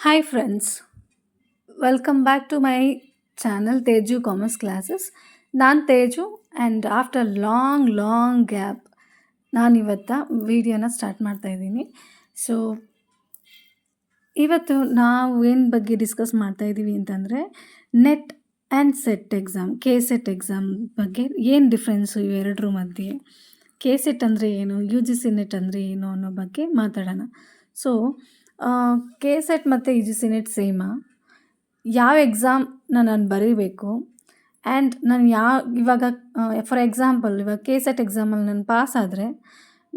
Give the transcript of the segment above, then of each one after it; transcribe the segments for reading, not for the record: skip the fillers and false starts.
Hi friends, welcome back to my channel Teju Commerce Classes. ನಾನು Teju and after long gap ನಾನಿವತ್ತು ವಿಡಿಯೋನ start ಮಾಡ್ತಾ ಇದ್ದೀನಿ. ಸೊ ಇವತ್ತು ನಾವು ಏನು ಬಗ್ಗೆ ಡಿಸ್ಕಸ್ ಮಾಡ್ತಾ ಇದ್ದೀವಿ ಅಂತಂದರೆ net and set exam, K set exam ಬಗ್ಗೆ ಏನು ಡಿಫ್ರೆನ್ಸು ಇವೆರಡರ ಮಧ್ಯೆ, ಕೆ ಸೆಟ್ ಅಂದರೆ ಏನು, ಯು ಜಿ ಸಿ ನೆಟ್ ಅಂದರೆ ಏನು ಅನ್ನೋ ಬಗ್ಗೆ ಮಾತಾಡೋಣ. ಸೊ ಕೆ ಸೆಟ್ ಮತ್ತು ಯು ಜಿ ಸಿ ನೆಟ್ ಸೇಮಾ, ಯಾವ ಎಕ್ಸಾಮ್ನ ನಾನು ಬರೀಬೇಕು ಆ್ಯಂಡ್ ನಾನು ಇವಾಗ ಫಾರ್ ಎಕ್ಸಾಂಪಲ್ ಇವಾಗ ಕೆ ಸೆಟ್ ಎಕ್ಸಾಮಲ್ಲಿ ನಾನು ಪಾಸ್ ಆದರೆ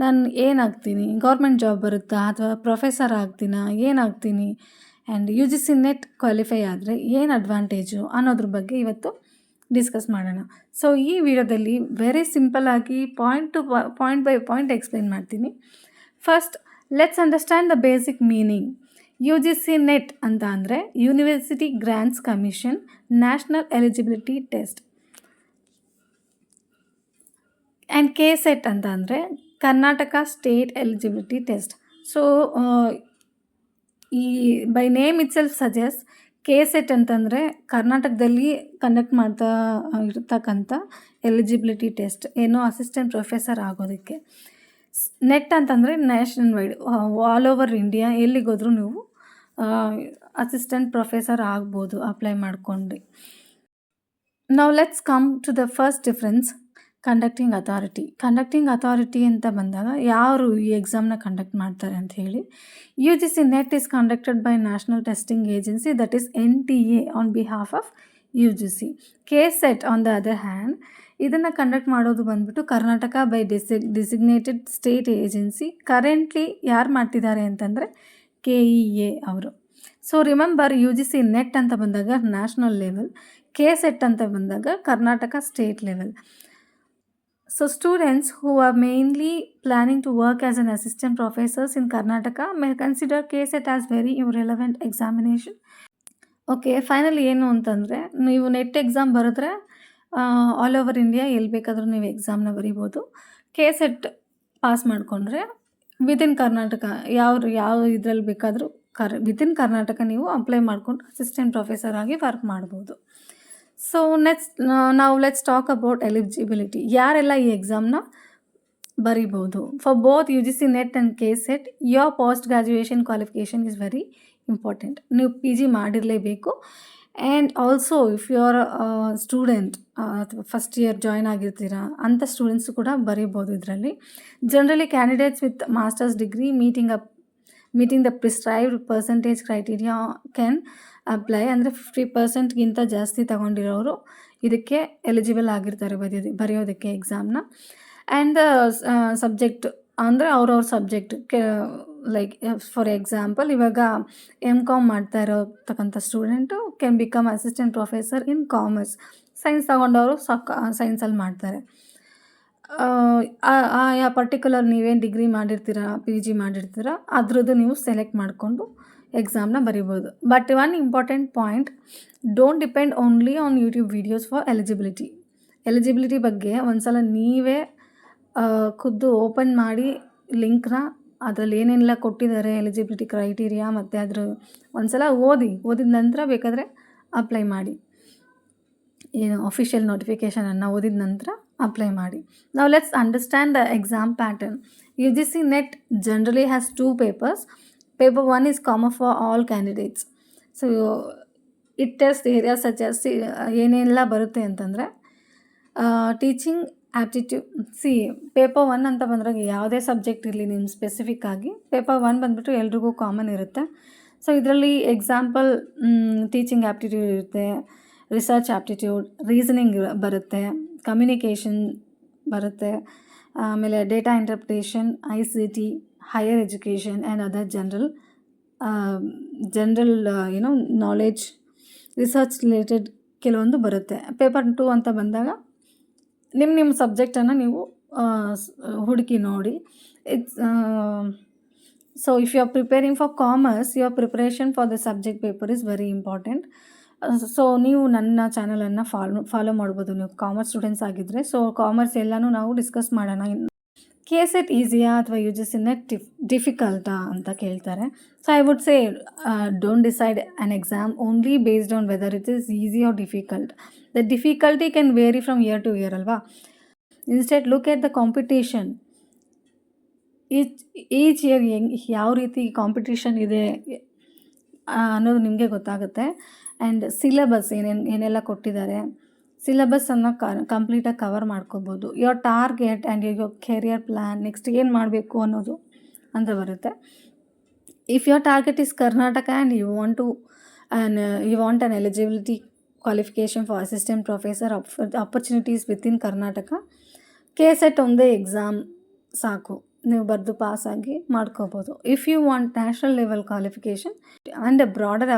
ನಾನು ಏನಾಗ್ತೀನಿ, ಗೌರ್ಮೆಂಟ್ ಜಾಬ್ ಬರುತ್ತಾ ಅಥವಾ ಪ್ರೊಫೆಸರ್ ಆಗ್ತೀನಾ, ಏನಾಗ್ತೀನಿ, and U G C NET qualify ಆದರೆ ಏನು ಅಡ್ವಾಂಟೇಜು ಅನ್ನೋದ್ರ ಬಗ್ಗೆ ಇವತ್ತು ಡಿಸ್ಕಸ್ ಮಾಡೋಣ. ಸೊ ಈ ವಿಡಿಯೋದಲ್ಲಿ ವೆರಿ ಸಿಂಪಲ್ಲಾಗಿ ಪಾಯಿಂಟ್ ಬೈ ಪಾಯಿಂಟ್ ಎಕ್ಸ್ಪ್ಲೇನ್ ಮಾಡ್ತೀನಿ. First let's understand the basic meaning. U G C NET ಅಂತ ಅಂದರೆ university grants commission national eligibility test, and K SET ಅಂತ ಅಂದರೆ Karnataka state eligibility test. So ಈ by name itself suggest K SET ಅಂತಂದರೆ ಕರ್ನಾಟಕದಲ್ಲಿ conduct ಮಾಡ್ತಾ ಇರ್ತಕ್ಕಂಥ eligibility test, ಏನೋ ಅಸಿಸ್ಟೆಂಟ್ ಪ್ರೊಫೆಸರ್ ಆಗೋದಕ್ಕೆ. ನೆಟ್ ಅಂತಂದರೆ national wide, all over India ಎಲ್ಲಿಗೋದ್ರೂ ನೀವು ಅಸಿಸ್ಟೆಂಟ್ ಪ್ರೊಫೆಸರ್ ಆಗ್ಬೋದು ಅಪ್ಲೈ ಮಾಡಿಕೊಂಡು. ನಾವು let's come to the first difference, conducting authority. Conducting authority ಅಂತ ಬಂದಾಗ ಯಾರು ಈ ಎಕ್ಸಾಮ್ನ ಕಂಡಕ್ಟ್ ಮಾಡ್ತಾರೆ ಅಂತ ಹೇಳಿ, U G C NET is conducted by national testing agency, that is NTA on behalf of U G C. K SET on the other hand, ಇದನ್ನು conduct ಮಾಡೋದು ಬಂದ್ಬಿಟ್ಟು Karnataka by designated state agency. Currently ಯಾರು ಮಾಡ್ತಿದ್ದಾರೆ ಅಂತಂದರೆ KEA ಅವರು. So remember, U G C NET ಅಂತ ಬಂದಾಗ national level, K SET ಅಂತ ಬಂದಾಗ Karnataka state level. So students who are mainly planning to work as an assistant professors in Karnataka may consider KCET as very irrelevant examination. Okay, finally ಏನು ಅಂತಂದರೆ, ನೀವು NET exam ಬರೆದ್ರೆ all over India ಎಲ್ಲಿ ಬೇಕಾದರೂ ನೀವು ಎಕ್ಸಾಮ್ನ ಬರಿಬೋದು. ಕೆ ಸೆಟ್ ಪಾಸ್ ಮಾಡಿಕೊಂಡ್ರೆ ವಿದಿನ್ ಕರ್ನಾಟಕ ಯಾವ ಇದರಲ್ಲಿ ಬೇಕಾದರೂ ವಿದಿನ್ ಕರ್ನಾಟಕ ನೀವು ಅಪ್ಲೈ ಮಾಡಿಕೊಂಡು ಅಸಿಸ್ಟೆಂಟ್ ಪ್ರೊಫೆಸರ್ ಆಗಿ ವರ್ಕ್ ಮಾಡ್ಬೋದು. ಸೊ ನಾವು ಲೆಟ್ಸ್ ಟಾಕ್ ಅಬೌಟ್ ಎಲಿಜಿಬಿಲಿಟಿ. ಯಾರೆಲ್ಲ ಈ ಎಕ್ಸಾಮ್ನ ಬರಿಬೋದು? For both U G C NET and K SET, your post graduation qualification is very important. ನೀವು PG ಮಾಡಿರಲೇಬೇಕು. And also if you R student ಅಥವಾ ಫಸ್ಟ್ ಇಯರ್ ಜಾಯ್ನ್ ಆಗಿರ್ತೀರಾ ಅಂಥ students ಕೂಡ ಬರೀಬೋದು ಇದರಲ್ಲಿ. Generally candidates with masters degree meeting the prescribed percentage criteria can apply. ಅಂದರೆ 50%ಗಿಂತ ಜಾಸ್ತಿ ತಗೊಂಡಿರೋರು ಇದಕ್ಕೆ eligible ಆಗಿರ್ತಾರೆ ಬರೆಯೋದಕ್ಕೆ ಎಕ್ಸಾಮ್ನ. ಆ್ಯಂಡ್ ಸಬ್ಜೆಕ್ಟ್ ಅಂದರೆ ಅವ್ರವ್ರ ಸಬ್ಜೆಕ್ಟ್, ಲೈಕ್ ಫಾರ್ ಎಕ್ಸಾಂಪಲ್ ಇವಾಗ MCOM ಮಾಡ್ತಾ ಇರೋತಕ್ಕಂಥ student can become assistant professor in commerce. Science ತಗೊಂಡವರು ಸೈನ್ಸಲ್ಲಿ ಮಾಡ್ತಾರೆ. ಆ ಪರ್ಟಿಕ್ಯುಲರ್ ನೀವೇನು ಡಿಗ್ರಿ ಮಾಡಿರ್ತೀರ, PG ಮಾಡಿರ್ತೀರ, ಅದ್ರದ್ದು ನೀವು ಸೆಲೆಕ್ಟ್ ಮಾಡಿಕೊಂಡು ಎಕ್ಸಾಮ್ನ ಬರಿಬೋದು. But one important point, don't depend only on YouTube videos for eligibility ಬಗ್ಗೆ ಒಂದ್ಸಲ ನೀವೇ ಖುದ್ದು ಓಪನ್ ಮಾಡಿ ಲಿಂಕ್ನ, ಅದರಲ್ಲಿ ಏನೆಲ್ಲ ಕೊಟ್ಟಿದ್ದಾರೆ ಎಲಿಜಿಬಿಲಿಟಿ ಕ್ರೈಟೀರಿಯಾ ಮತ್ತು ಅದ್ರ ಒಂದ್ಸಲ ಓದಿದ ನಂತರ ಬೇಕಾದರೆ ಅಪ್ಲೈ ಮಾಡಿ. ಏನು ಅಫಿಷಿಯಲ್ ನೋಟಿಫಿಕೇಷನನ್ನು ಓದಿದ ನಂತರ ಅಪ್ಲೈ ಮಾಡಿ. ನಾವು let's understand the exam pattern. You G C net generally has 2 papers. Paper 1 is common for all candidates. So it tests areas such as ಏನೆಲ್ಲ ಬರುತ್ತೆ ಅಂತಂದರೆ ಟೀಚಿಂಗ್ ಆ್ಯಪ್ಟಿಟ್ಯೂಡ್. ಪೇಪರ್ 1 ಅಂತ ಬಂದಾಗ ಯಾವುದೇ ಸಬ್ಜೆಕ್ಟ್ ಇರಲಿ ನಿಮ್ಮ ಸ್ಪೆಸಿಫಿಕ್ ಆಗಿ, ಪೇಪರ್ 1 ಬಂದುಬಿಟ್ಟು ಎಲ್ರಿಗೂ ಕಾಮನ್ ಇರುತ್ತೆ. ಸೊ ಇದರಲ್ಲಿ ಎಕ್ಸಾಂಪಲ್ ಟೀಚಿಂಗ್ ಆ್ಯಪ್ಟಿಟ್ಯೂಡ್ ಇರುತ್ತೆ, ರಿಸರ್ಚ್ ಆ್ಯಪ್ಟಿಟ್ಯೂಡ್, ರೀಸನಿಂಗ್ ಬರುತ್ತೆ, ಕಮ್ಯುನಿಕೇಷನ್ ಬರುತ್ತೆ, ಆಮೇಲೆ data interpretation, ICT, higher education and other general knowledge, research related ಕೆಲವೊಂದು ಬರುತ್ತೆ. ಪೇಪರ್ 2 ಅಂತ ಬಂದಾಗ ನಿಮ್ಮ ಸಬ್ಜೆಕ್ಟನ್ನು ನೀವು ಹುಡುಕಿ ನೋಡಿ. So if you are preparing for commerce, your preparation for the subject paper is very important. So ನೀವು ನನ್ನ ಚಾನಲನ್ನು ಫಾಲೋ ಮಾಡ್ಬೋದು ನೀವು ಕಾಮರ್ಸ್ ಸ್ಟೂಡೆಂಟ್ಸ್ ಆಗಿದ್ದರೆ. ಸೊ ಕಾಮರ್ಸ್ ಎಲ್ಲನೂ ನಾವು ಡಿಸ್ಕಸ್ ಮಾಡೋಣ ಕೆ ಸೆಟ್ ಈಸಿಯಾ ಅಥವಾ ಯು ಜಿ ಸಿ ನೆಟ್ ಡಿಫಿಕಲ್ಟಾ ಅಂತ ಕೇಳ್ತಾರೆ. So I would say don't decide on exam only based on whether it is easy or difficult. The difficulty can vary from year to year ಅಲ್ವಾ. Instead look at the competition. Each year ಯಾವ ರೀತಿ competition ಇದೆ ಅನ್ನೋದು ನಿಮಗೆ ಗೊತ್ತಾಗುತ್ತೆ. And syllabus ಏನೆಲ್ಲ ಕೊಟ್ಟಿದ್ದಾರೆ, ಸಿಲೆಬಸ್ಸನ್ನು ಕಂಪ್ಲೀಟಾಗಿ ಕವರ್ ಮಾಡ್ಕೋಬೋದು. Your target and your career plan, next ಏನು ಮಾಡಬೇಕು ಅನ್ನೋದು ಅಂತ ಬರುತ್ತೆ. If your target is Karnataka and you want an eligibility qualification for assistant professor opportunities within Karnataka, K SET ಒಂದೇ ಎಕ್ಸಾಮ್ ಸಾಕು, ನೀವು ಬರೆದು ಪಾಸಾಗಿ ಮಾಡ್ಕೋಬೋದು. If you want national level qualification and a broader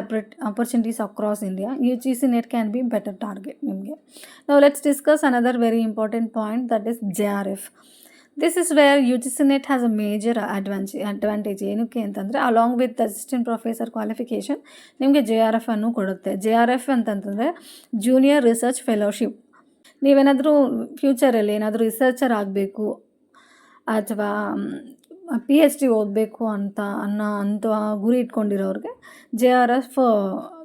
opportunities across India, U G C NET can be better target ನಿಮಗೆ. ನಾವು let's discuss another very important point, that is JRF. This is where you G C net has a major advantage. ಏನಕ್ಕೆ ಅಂತಂದರೆ along with assistant professor qualification ನಿಮಗೆ JRF ಅನ್ನು ಕೊಡುತ್ತೆ. JRF ಅಂತಂತಂದರೆ junior research fellowship. ನೀವೇನಾದರೂ ಫ್ಯೂಚರಲ್ಲಿ ಏನಾದರೂ ರಿಸರ್ಚರ್ ಆಗಬೇಕು ಅಥವಾ PhD ಓದಬೇಕು ಅಂತ ಗುರಿ ಇಟ್ಕೊಂಡಿರೋರಿಗೆ JRF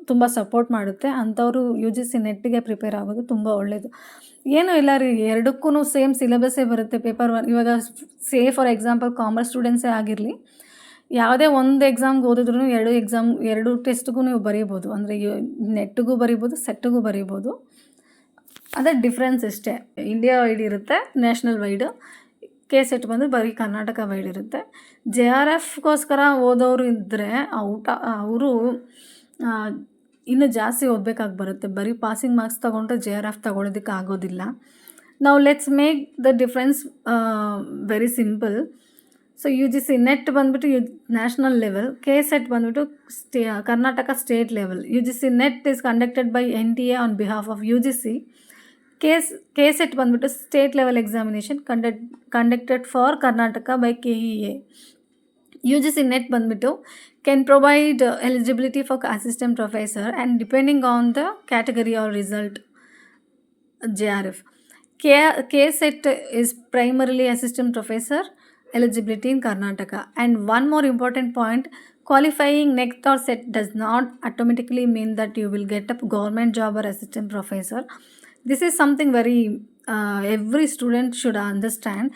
ತುಂಬ ಸಪೋರ್ಟ್ ಮಾಡುತ್ತೆ. ಅಂಥವರು ಯು ಜಿ ಸಿ ನೆಟ್ಟಿಗೆ ಪ್ರಿಪೇರ್ ಆಗೋದು ತುಂಬ ಒಳ್ಳೆಯದು. ಏನೂ ಇಲ್ಲ ರೀ, ಎರಡಕ್ಕೂ ಸೇಮ್ ಸಿಲೆಬಸ್ಸೇ ಬರುತ್ತೆ. ಪೇಪರ್ 1 ಇವಾಗ ಫಾರ್ ಎಕ್ಸಾಂಪಲ್ ಕಾಮರ್ಸ್ ಸ್ಟೂಡೆಂಟ್ಸೇ ಆಗಿರಲಿ, ಯಾವುದೇ ಒಂದು ಎಕ್ಸಾಮ್ಗೆ ಓದಿದ್ರೂ ಎರಡು ಟೆಸ್ಟ್ಗೂ ನೀವು ಬರೀಬೋದು. ಅಂದರೆ ನೆಟ್ಟಿಗೂ ಬರೀಬೋದು, ಸೆಟ್ಟಿಗೂ ಬರೀಬೋದು. ಅದೇ ಡಿಫ್ರೆನ್ಸ್ ಇಷ್ಟೇ. ಇಂಡಿಯಾ ವೈಡ್ ಇರುತ್ತೆ, ನ್ಯಾಷನಲ್ ವೈಡು. ಕೆ ಸೆಟ್ ಬಂದು ಬರೀ ಕರ್ನಾಟಕ ವೈಡ್ ಇರುತ್ತೆ. JRFಗೋಸ್ಕರ ಓದೋರು ಇದ್ದರೆ ಅವರು ಇನ್ನೂ ಜಾಸ್ತಿ ಓದಬೇಕಾಗಿ ಬರುತ್ತೆ. ಬರೀ ಪಾಸಿಂಗ್ ಮಾರ್ಕ್ಸ್ ತೊಗೊಂಡ್ರೆ JRF ತೊಗೊಳೋದಕ್ಕೆ ಆಗೋದಿಲ್ಲ. ನಾವು let's make the difference very simple. So U G C NET ಬಂದುಬಿಟ್ಟು ನ್ಯಾಷನಲ್ ಲೆವೆಲ್, ಕೆ ಸೆಟ್ ಬಂದುಬಿಟ್ಟು Karnataka state level. U G C NET is conducted by NTA on behalf of U G C. K SET ಬಂದುಬಿಟ್ಟು state level examination conducted for Karnataka by KEA. U G C NET ಬಂದುಬಿಟ್ಟು can provide eligibility for assistant professor and depending on the category or result JRF. K set is primarily assistant professor eligibility in Karnataka. And one more important point, qualifying NECT or SET does not automatically mean that you will get a government job or assistant professor. This is something very every student should understand.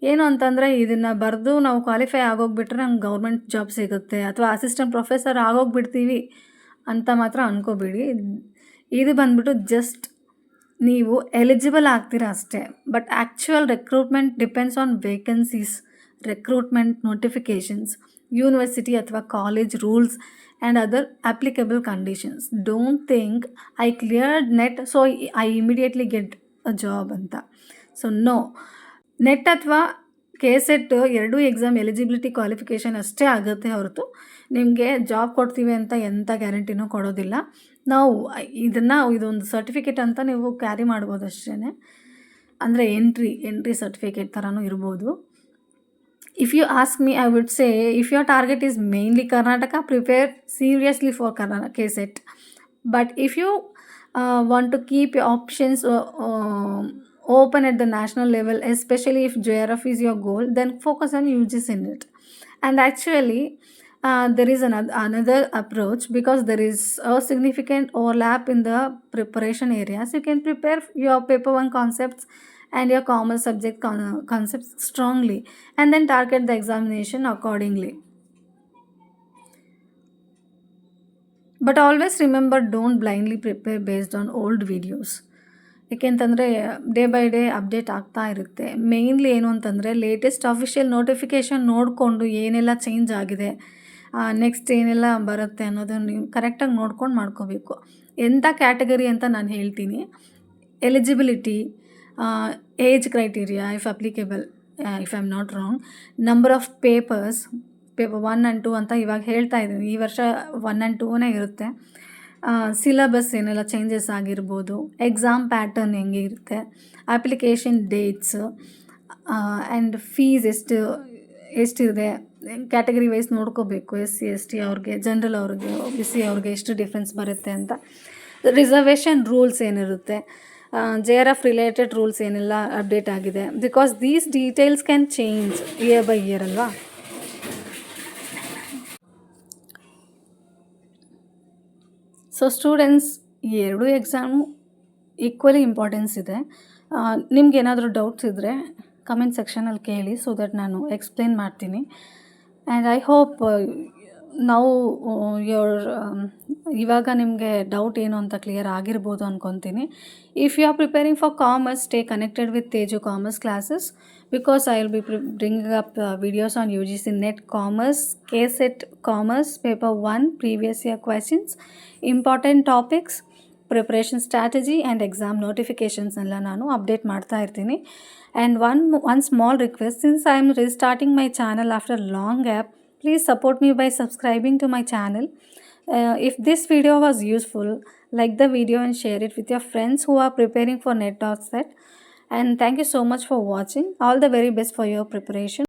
ಏನು ಅಂತಂದರೆ ಇದನ್ನು ಬರೆದು ನಾವು qualify ಆಗೋಗ್ಬಿಟ್ರೆ ನಂಗೆ government job ಸಿಗುತ್ತೆ ಅಥವಾ assistant professor ಆಗೋಗ್ಬಿಡ್ತೀವಿ ಅಂತ ಮಾತ್ರ ಅಂದ್ಕೋಬೇಡಿ. ಇದು ಬಂದ್ಬಿಟ್ಟು ಜಸ್ಟ್ ನೀವು ಎಲಿಜಿಬಲ್ ಆಗ್ತೀರಾ ಅಷ್ಟೇ. But actual recruitment depends on vacancies, recruitment notifications, university ಅಥವಾ college rules and other applicable conditions. Don't think I cleared NET so I immediately get a job ಅಂತ. ಸೊ ನೋ, ನೆಟ್ ಅಥವಾ K SET ಎರಡೂ exam eligibility qualification ಅಷ್ಟೇ ಆಗುತ್ತೆ ಹೊರತು ನಿಮಗೆ job ಕೊಡ್ತೀವಿ ಅಂತ ಎಂಥ ಗ್ಯಾರಂಟಿನೂ ಕೊಡೋದಿಲ್ಲ. ನಾವು ಇದೊಂದು ಸರ್ಟಿಫಿಕೇಟ್ ಅಂತ ನೀವು ಕ್ಯಾರಿ ಮಾಡ್ಬೋದು ಅಷ್ಟೇ. ಅಂದರೆ ಎಂಟ್ರಿ ಸರ್ಟಿಫಿಕೇಟ್ ಥರನೂ ಇರ್ಬೋದು. If you ask me, I would say if your target is mainly Karnataka, prepare seriously for K SET. But if you want to keep your options open at the national level, especially if JRF is your goal, then focus on UGC NET. And actually there is another approach, because there is a significant overlap in the preparation areas. You can prepare your paper 1 concepts and your commerce subject concepts strongly and then target the examination accordingly. But always remember, don't blindly prepare based on old videos. ಏಕೆಂತಂದರೆ day by day update ಆಗ್ತಾ ಇರುತ್ತೆ. Mainly ಏನು ಅಂತಂದರೆ latest official notification ನೋಡಿಕೊಂಡು ಏನೆಲ್ಲ change ಆಗಿದೆ, next ಏನೆಲ್ಲ ಬರುತ್ತೆ ಅನ್ನೋದನ್ನು ನೀವು ಕರೆಕ್ಟಾಗಿ ನೋಡ್ಕೊಂಡು ಮಾಡ್ಕೋಬೇಕು. ಎಂಥ ಕ್ಯಾಟಗರಿ ಅಂತ ನಾನು ಹೇಳ್ತೀನಿ. Eligibility, age criteria if applicable, if I am not wrong, number of paper 1 and 2 ಅಂತ ಇವಾಗ ಹೇಳ್ತಾ ಇದ್ದೀನಿ. ಈ ವರ್ಷ 1 and 2 ಇರುತ್ತೆ. ಸಿಲಬಸ್ ಏನೆಲ್ಲ ಚೇಂಜಸ್ ಆಗಿರ್ಬೋದು, ಎಕ್ಸಾಮ್ ಪ್ಯಾಟರ್ನ್ ಹೆಂಗೆ ಇರುತ್ತೆ, ಅಪ್ಲಿಕೇಶನ್ ಡೇಟ್ಸು ಆ್ಯಂಡ್ ಫೀಸ್ ಎಷ್ಟಿದೆ, ಕ್ಯಾಟಗರಿ ವೈಸ್ ನೋಡ್ಕೋಬೇಕು. SC ST ಅವ್ರಿಗೆ, ಜನರಲ್ ಅವ್ರಿಗೆ, OBC ಅವ್ರಿಗೆ ಎಷ್ಟು ಡಿಫ್ರೆನ್ಸ್ ಬರುತ್ತೆ ಅಂತ. ರಿಸರ್ವೇಷನ್ ರೂಲ್ಸ್ ಏನಿರುತ್ತೆ, JRF ರಿಲೇಟೆಡ್ ರೂಲ್ಸ್ ಏನೆಲ್ಲ ಅಪ್ಡೇಟ್ ಆಗಿದೆ, because these details can change year by year ಅಲ್ವಾ. ಸೊ ಸ್ಟೂಡೆಂಟ್ಸ್, ಈ ಎರಡೂ ಎಕ್ಸಾಮು ಈಕ್ವಲಿ ಇಂಪಾರ್ಟೆನ್ಸ್ ಇದೆ. ನಿಮ್ಗೆ ಏನಾದರೂ ಡೌಟ್ಸ್ ಇದ್ದರೆ ಕಮೆಂಟ್ ಸೆಕ್ಷನಲ್ಲಿ ಕೇಳಿ, ಸೊ ದಟ್ ನಾನು ಎಕ್ಸ್ಪ್ಲೇನ್ ಮಾಡ್ತೀನಿ. ಆ್ಯಂಡ್ ಐ ಹೋಪ್ ನಾವು ಇವಾಗ ನಿಮಗೆ ಡೌಟ್ ಏನು ಅಂತ ಕ್ಲಿಯರ್ ಆಗಿರ್ಬೋದು ಅಂದ್ಕೊತೀನಿ. If you are preparing for commerce, stay connected with Teju commerce classes, because I will be bringing up videos on UGC NET Commerce, KSET Commerce Paper 1 previous year questions, important topics, preparation strategy and exam ನೋಟಿಫಿಕೇಷನ್ಸ್ನೆಲ್ಲ ನಾನು update ಮಾಡ್ತಾ ಇರ್ತೀನಿ. And one small request, since I am restarting my channel after long gap, please support me by subscribing to my channel. If this video was useful, like the video and share it with your friends who are preparing for NET or SET. And thank you so much for watching. All the very best for your preparation.